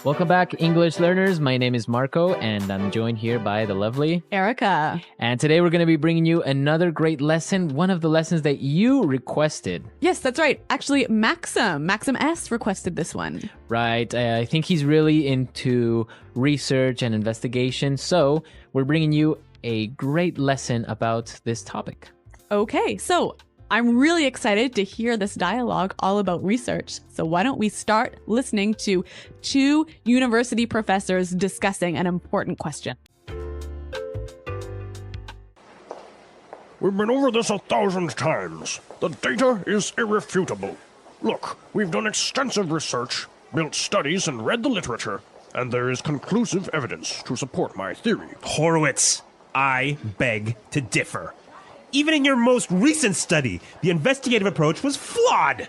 Welcome back, English learners. My name is Marco, and I'm joined here by the lovely Erica. And today we're going to be bringing you another great lesson, one of the lessons that you requested. Yes, that's right. Actually, Maxim S requested this one. Right. I think he's really into research and investigation, so we're bringing you a great lesson about this topic. Okay, so I'm really excited to hear this dialogue all about research. So why don't we start listening to two university professors discussing an important question. We've been over this 1,000 times. The data is irrefutable. Look, we've done extensive research, built studies, and read the literature, and there is conclusive evidence to support my theory. Horowitz, I beg to differ. Even in your most recent study, the investigative approach was flawed.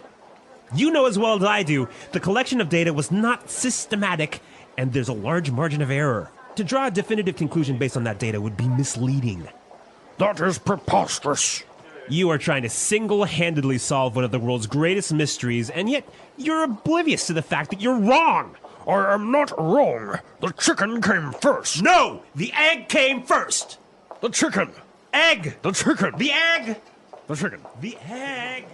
You know as well as I do, the collection of data was not systematic, and there's a large margin of error. To draw a definitive conclusion based on that data would be misleading. That is preposterous. You are trying to single-handedly solve one of the world's greatest mysteries, and yet you're oblivious to the fact that you're wrong. I am not wrong. The chicken came first. No! The egg came first! The chicken. Egg! The chicken. The egg! The chicken. The egg!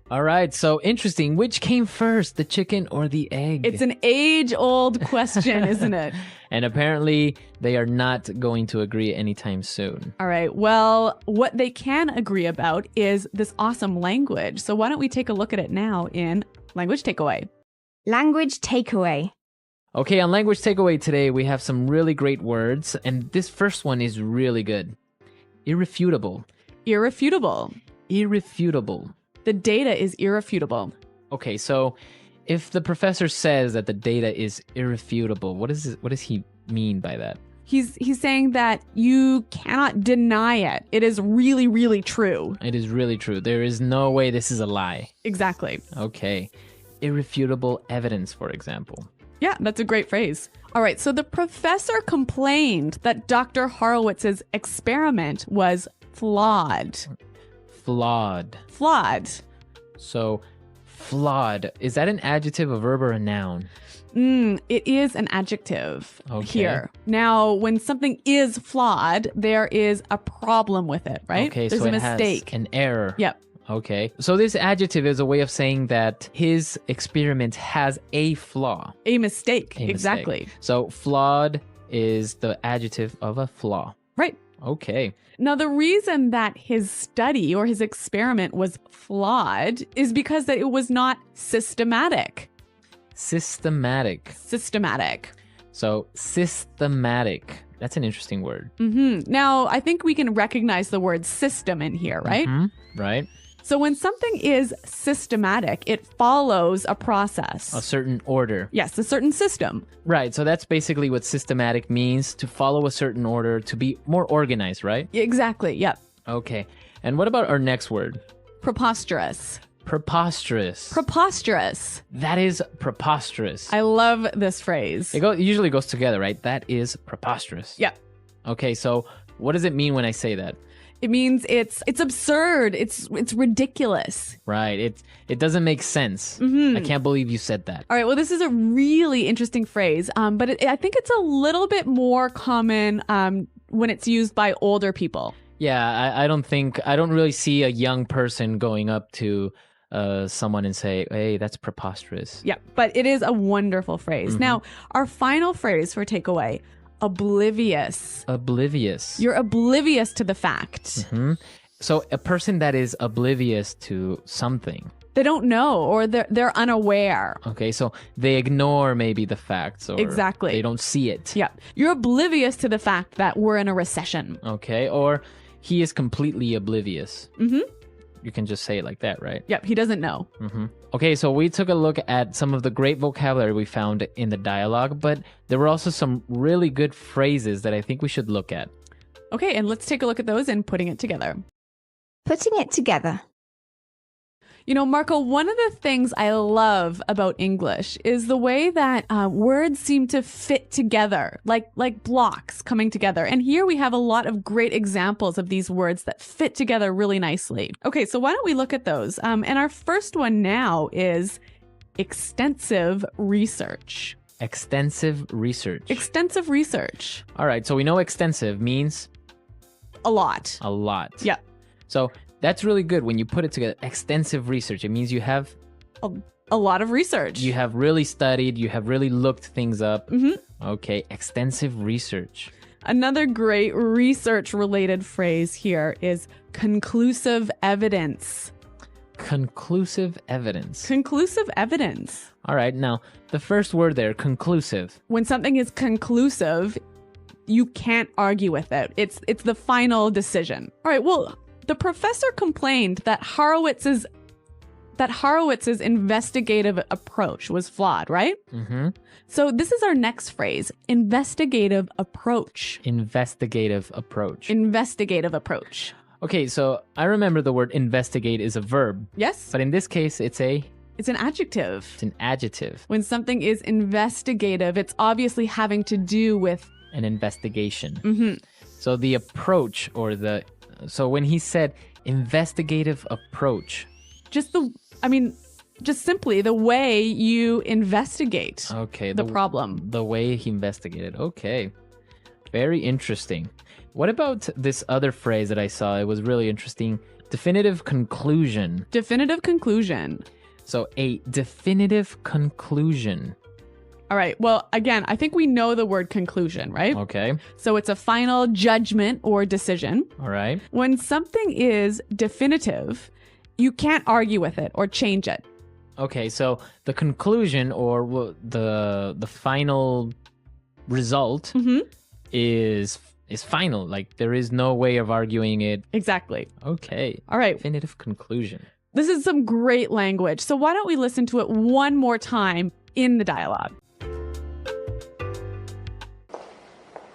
All right, so interesting. Which came first, the chicken or the egg? It's an age-old question, isn't it? And apparently, they are not going to agree anytime soon. All right, well, what they can agree about is this awesome language. So why don't we take a look at it now in Language Takeaway. Language takeaway. Okay, on Language Takeaway today, we have some really great words, and this first one is really good. Irrefutable. Irrefutable. Irrefutable. The data is irrefutable. Okay, so if the professor says that the data is irrefutable, what does he mean by that? He's saying that you cannot deny it. It is really, really true. It is really true. There is no way this is a lie. Exactly. Okay. Irrefutable evidence, for example. Yeah, that's a great phrase. All right, so the professor complained that Dr. Horowitz's experiment was flawed. Flawed. Flawed. So, flawed. Is that an adjective, a verb, or a noun? It is an adjective here. Now, when something is flawed, there is a problem with it, right? Okay, There's so a it mistake. has an error. Yep. Okay. So this adjective is a way of saying that his experiment has a flaw. A mistake. A mistake. Exactly. So flawed is the adjective of a flaw. Right. Okay. Now, the reason that his study or his experiment was flawed is because that it was not systematic. Systematic. Systematic. So systematic. That's an interesting word. Now, I think we can recognize the word system in here, right? Right. So when something is systematic, it follows a process. A certain order. Yes, a certain system. Right. So that's basically what systematic means, to follow a certain order, to be more organized, right? Exactly. Yep. Okay. And what about our next word? Preposterous. Preposterous. Preposterous. That is preposterous. I love this phrase. It usually goes together, right? That is preposterous. Yep. Okay, so what does it mean when I say that? It means it's absurd. It's ridiculous. Right. It doesn't make sense. I can't believe you said that. All right. Well, this is a really interesting phrase, but I think it's a little bit more common when it's used by older people. Yeah, I don't really see a young person going up to someone and say, hey, that's preposterous. Yeah, but it is a wonderful phrase. Now, our final phrase for takeaway, oblivious. Oblivious. You're oblivious to the fact. So a person that is oblivious to something. They don't know, or they're unaware. Okay, so they ignore maybe the facts, or Exactly. they don't see it. Yeah, you're oblivious to the fact that we're in a recession. Okay, or he is completely oblivious. You can just say it like that, right? Yep, he doesn't know. Okay, so we took a look at some of the great vocabulary we found in the dialogue, but there were also some really good phrases that I think we should look at. Okay, and let's take a look at those and putting it together. Putting it together. You know, Marco, one of the things I love about English is the way that words seem to fit together, like blocks coming together. And here we have a lot of great examples of these words that fit together really nicely. Okay, so why don't we look at those? And our first one now is extensive research. Extensive research. Extensive research. All right, so we know extensive means A lot. a lot. Yeah. So that's really good when you put it together. Extensive research. It means you have A lot of research. really studied, you have really looked things up. Mm-hmm. Okay, extensive research. Another great research-related phrase here is conclusive evidence. Conclusive evidence. Conclusive evidence. All right, now the first word there, conclusive. When something is conclusive, you can't argue with it. It's the final decision. All right, well, the professor complained that Horowitz's investigative approach was flawed, right? Mm-hmm. So this is our next phrase, investigative approach. Investigative approach. Investigative approach. Okay, so I remember the word investigate is a verb, Yes? but in this case, it's an It's an adjective. adjective, When something is investigative, it's obviously having to do with... an investigation. Mm-hmm. So the approach so when he said investigative approach, Just simply the way you investigate okay, the problem. the way he investigated. Okay. Very interesting. What about this other phrase that I saw? It was really interesting. Definitive conclusion. Definitive conclusion. So a definitive conclusion. All right. Well, again, I think we know the word conclusion, right? Okay. So it's a final judgment or decision. All right. When something is definitive, you can't argue with it or change it. Okay, so the conclusion or the final result Mm-hmm. is final. Like there is no way of arguing it. Exactly. Okay. All right. Definitive conclusion. This is some great language. So why don't we listen to it one more time in the dialogue?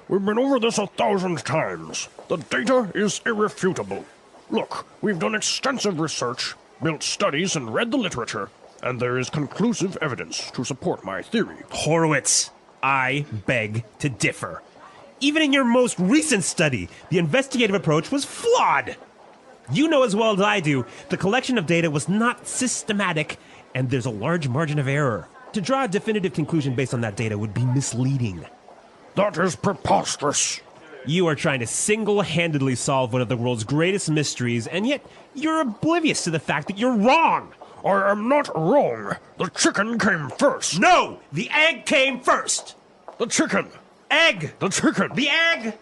We've been over this 1,000 times. The data is irrefutable. Look, we've done extensive research, built studies, and read the literature, and there is conclusive evidence to support my theory. Horowitz, I beg to differ. Even in your most recent study, the investigative approach was flawed. You know as well as I do, the collection of data was not systematic, and there's a large margin of error. To draw a definitive conclusion based on that data would be misleading. That is preposterous. You are trying to single-handedly solve one of the world's greatest mysteries, and yet you're oblivious to the fact that you're wrong. I am not wrong. The chicken came first. No! The egg came first! The chicken. Egg! The chicken. The egg!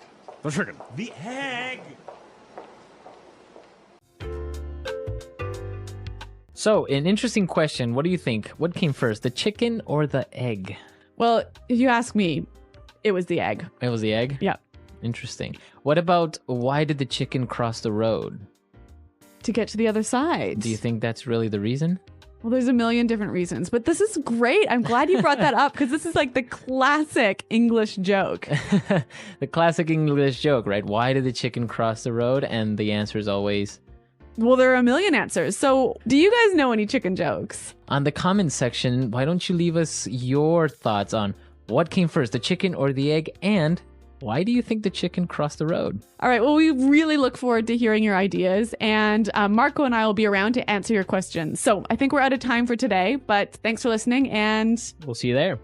The chicken. The egg! So, an interesting question. What do you think? What came first, the chicken or the egg? Well, if you ask me, it was the egg. It was the egg? Yeah. Interesting. What about why did the chicken cross the road? To get to the other side. Do you think that's really the reason? Well, there's a million different reasons, but this is great. I'm glad you brought that up because this is like the classic English joke. The classic English joke, right? Why did the chicken cross the road? And the answer is always... Well, there are a million answers. So do you guys know any chicken jokes? On the comments section, why don't you leave us your thoughts on what came first, the chicken or the egg? And why do you think the chicken crossed the road? All right. Well, we really look forward to hearing your ideas. And Marco and I will be around to answer your questions. So I think we're out of time for today, but thanks for listening and We'll see you there.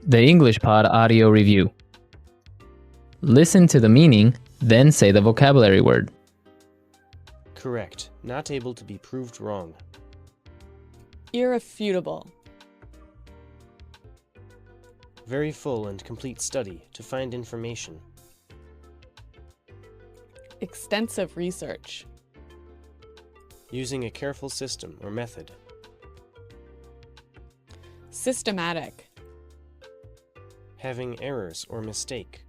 The English Pod Audio Review. Listen to the meaning, then say the vocabulary word. Correct. Not able to be proved wrong. irrefutable. Very full and complete study to find information. Extensive research. Using a careful system or method. Systematic. Having errors or mistake.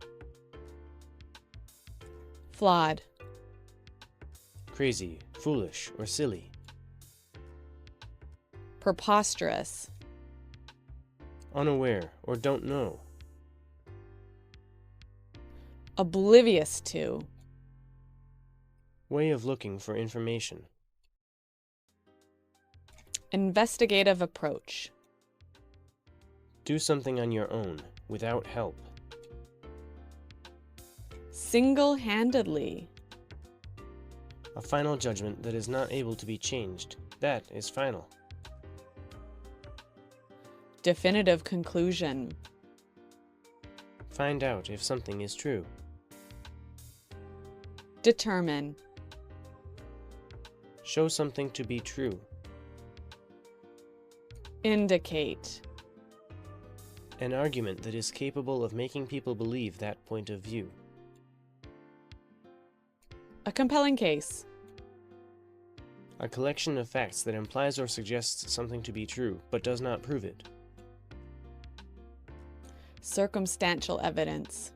Flawed. Crazy, foolish, or silly. Preposterous. Unaware or don't know. Oblivious to. Way of looking for information. Investigative approach. Do something on your own, without help. Single-handedly. A final judgment that is not able to be changed. That is final. Definitive conclusion. Find out if something is true. Determine. Show something to be true. Indicate. An argument that is capable of making people believe that point of view. A compelling case. A collection of facts that implies or suggests something to be true, but does not prove it. Circumstantial evidence.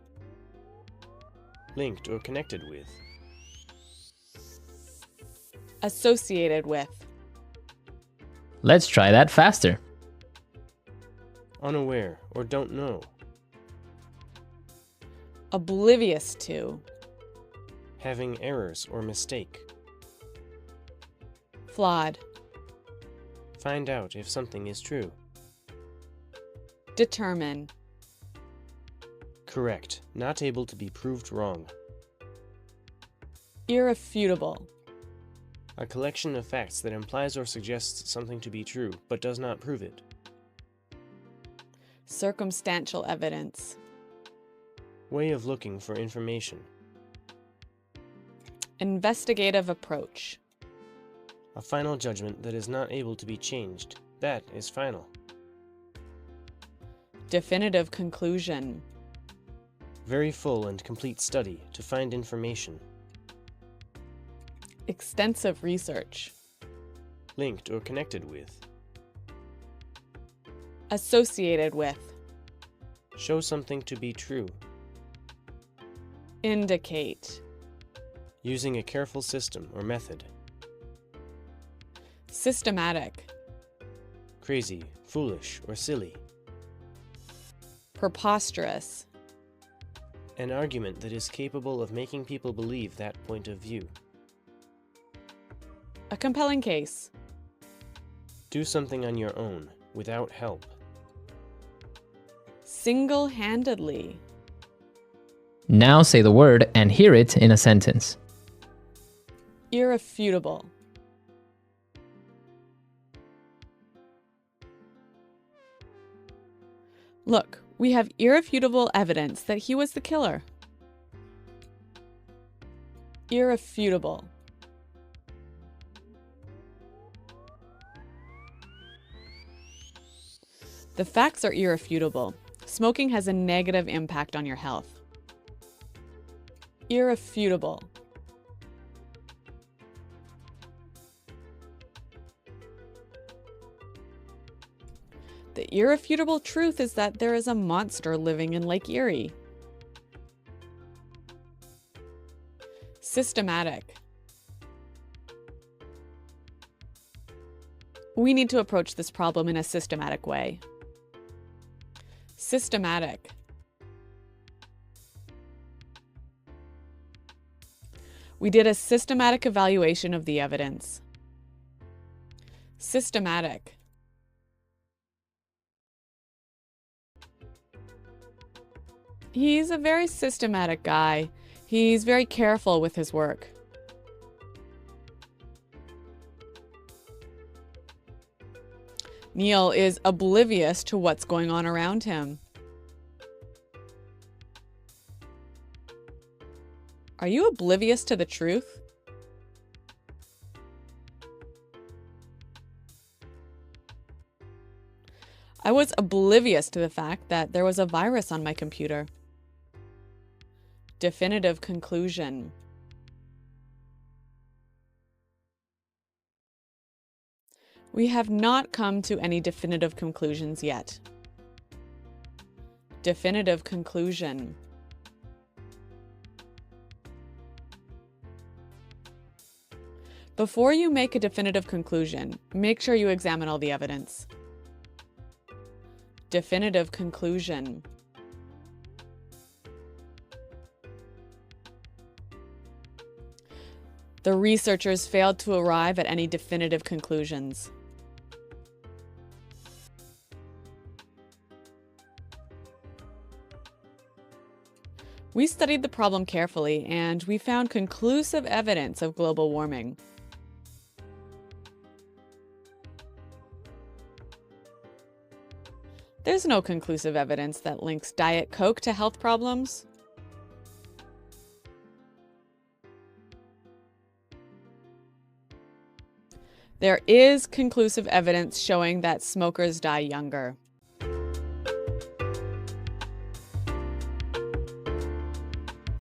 Linked or connected with. Associated with. Let's try that faster. Unaware or don't know. Oblivious to. Having errors or mistake. Flawed. Find out if something is true. Determine. Correct. Not able to be proved wrong. Irrefutable. A collection of facts that implies or suggests something to be true, but does not prove it. Circumstantial evidence. Way of looking for information. Investigative approach. A final judgment that is not able to be changed. That is final. Definitive conclusion. Very full and complete study to find information. Extensive research. Linked or connected with. Associated with. Show something to be true. Indicate. Using a careful system or method. Systematic. Crazy, foolish, or silly. Preposterous. An argument that is capable of making people believe that point of view. A compelling case. Do something on your own, without help. Single-handedly. Now say the word and hear it in a sentence. Irrefutable. Look, we have irrefutable evidence that he was the killer. Irrefutable. The facts are irrefutable. Smoking has a negative impact on your health. Irrefutable. The irrefutable truth is that there is a monster living in Lake Erie. Systematic. We need to approach this problem in a systematic way. Systematic. We did a systematic evaluation of the evidence. Systematic. He's a very systematic guy. He's very careful with his work. Neil is oblivious to what's going on around him. Are you oblivious to the truth? I was oblivious to the fact that there was a virus on my computer. Definitive conclusion. We have not come to any definitive conclusions yet. Definitive conclusion. Before you make a definitive conclusion, make sure you examine all the evidence. Definitive conclusion. The researchers failed to arrive at any definitive conclusions. We studied the problem carefully, and we found conclusive evidence of global warming. There's no conclusive evidence that links Diet Coke to health problems. There is conclusive evidence showing that smokers die younger.